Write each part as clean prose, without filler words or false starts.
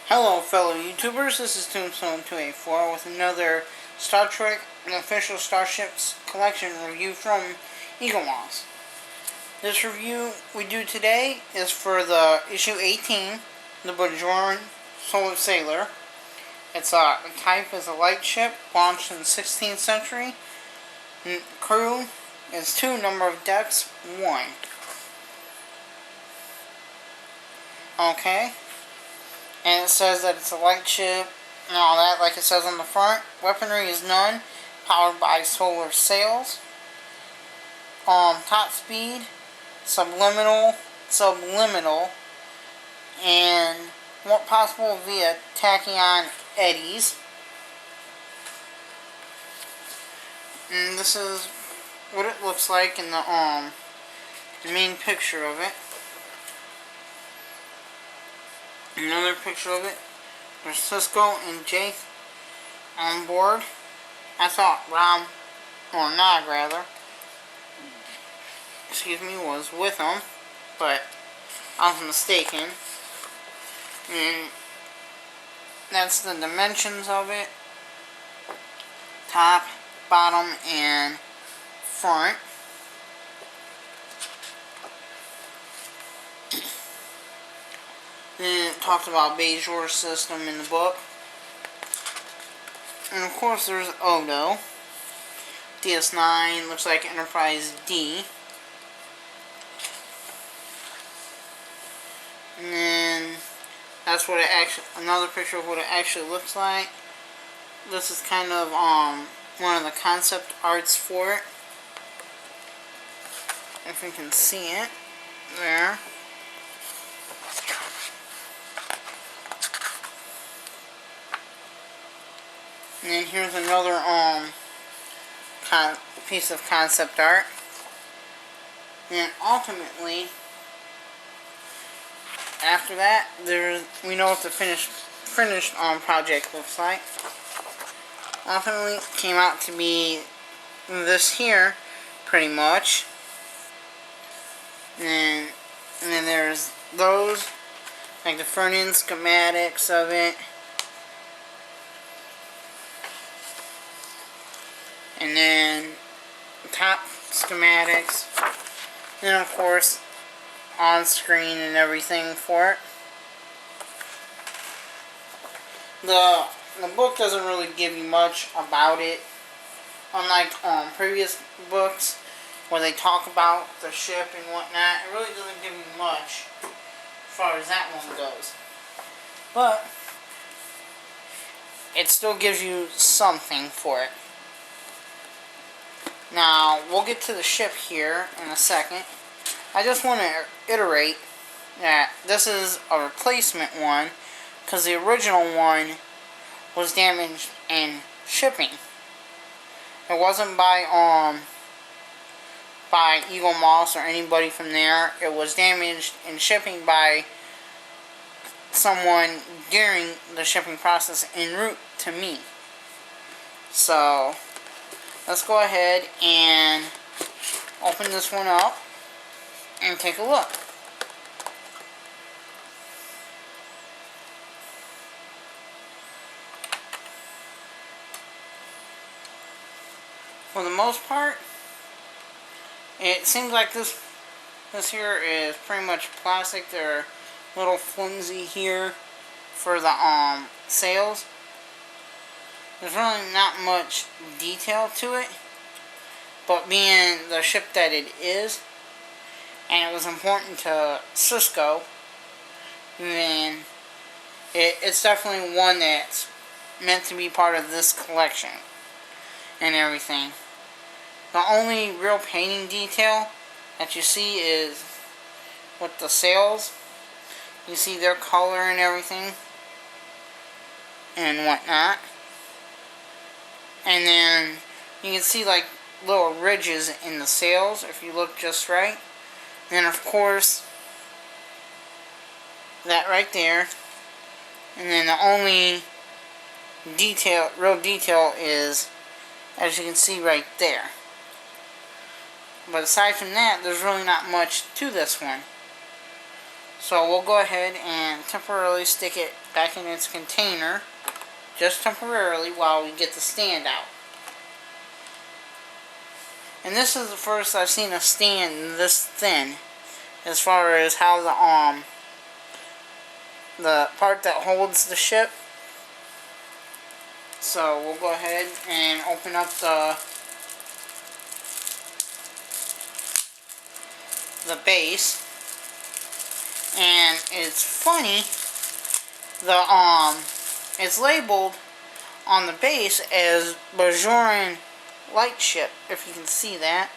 Hello fellow YouTubers, this is Tombstone284 with another Star Trek and Official Starships Collection review from Eaglemoss. This review we do today is for the issue 18, the Bajorn Solar Sailor. The type is a light ship, launched in the 16th century. Crew is 2, number of decks 1. Okay. And it says that it's a light ship and all that, like it says on the front. Weaponry is none, powered by solar sails. Top speed, subliminal, and what possible via tachyon eddies. And this is what it looks like in the main picture of it. Another picture of it. There's Cisco and Jake on board. I thought Rom, or Nog rather, was with them, but I was mistaken. And that's the dimensions of it. Top, bottom, and front. Then it talks about Bajorn system in the book. And of course there's Odo. DS9, looks like Enterprise D. And then that's what it actually, another picture of what it actually looks like. This is kind of one of the concept arts for it. If you can see it there. And then here's another piece of concept art. And ultimately, after that, we know what the finished project looks like. Ultimately, came out to be this here, pretty much. And then there's those, like the front-end schematics of it. And then top schematics. Then of course on screen and everything for it. The book doesn't really give you much about it. Unlike previous books where they talk about the ship and whatnot, it really doesn't give you much as far as that one goes. But it still gives you something for it. Now, we'll get to the ship here in a second. I just want to iterate that this is a replacement one, because the original one was damaged in shipping. It wasn't by Eaglemoss or anybody from there. It was damaged in shipping by someone during the shipping process en route to me. So let's go ahead and open this one up and take a look. For the most part, it seems like this here is pretty much plastic. There are little flimsy here for the sails. There's really not much detail to it, but being the ship that it is, and it was important to Cisco, then it's definitely one that's meant to be part of this collection and everything. The only real painting detail that you see is with the sails. You see their color and everything and whatnot. And then you can see like little ridges in the sails if you look just right. And of course, that right there. And then the only real detail is, as you can see right there. But aside from that, there's really not much to this one. So we'll go ahead and temporarily stick it back in its container, just temporarily, while we get the stand out. And this is the first I've seen a stand this thin, as far as how the part that holds the ship. So we'll go ahead and open up the base. And it's funny, it's labeled on the base as Bajoran Lightship, if you can see that.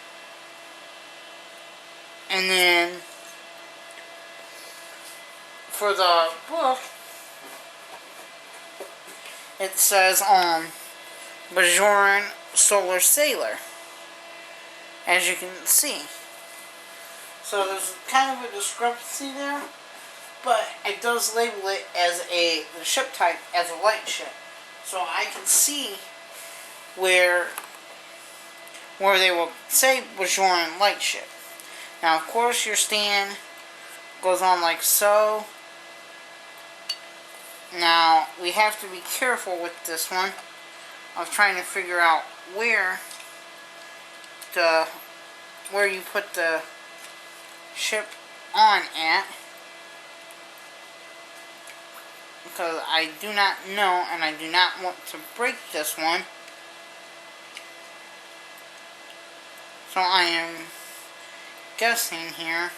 And then for the book, it says Bajorn Solar Sailor, as you can see. So there's kind of a discrepancy there, but it does label it as the ship type as a light ship. So I can see where they will say Bajorn light ship. Now, of course, your stand goes on like so. Now, we have to be careful with this one of trying to figure out where you put the ship on at, because I do not know, and I do not want to break this one. So I am guessing here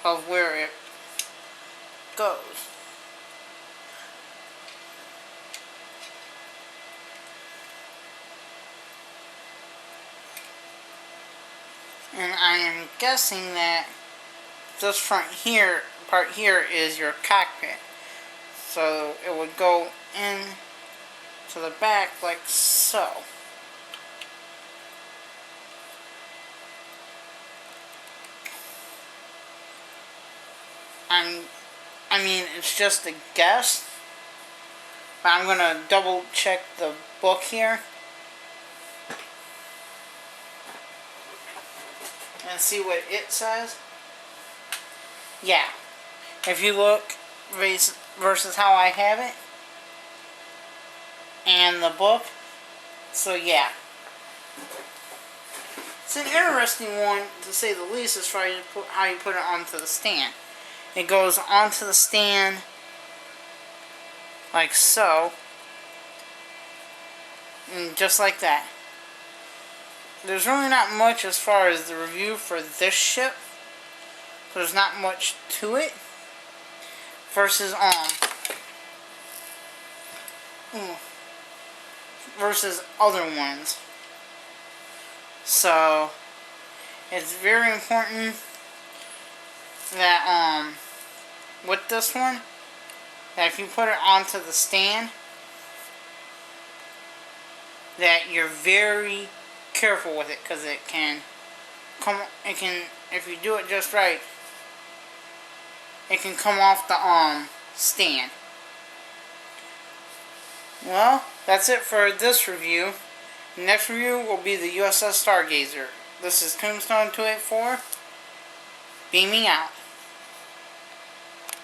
of where it goes. And I am guessing that this part here is your cockpit. So it would go in to the back like so. I mean, it's just a guess, but I'm gonna double check the book here and see what it says. Yeah, if you look versus how I have it and the book, so yeah. It's an interesting one, to say the least, as far as how you put it onto the stand. It goes onto the stand like so, and just like that. There's really not much as far as the review for this ship. There's not much to it versus other ones. So it's very important that with this one, that if you put it onto the stand, that you're very careful with it, because it can, if you do it just right, it can come off the stand. Well, that's it for this review. The next review will be the USS Stargazer. This is Tombstone 284, beaming out.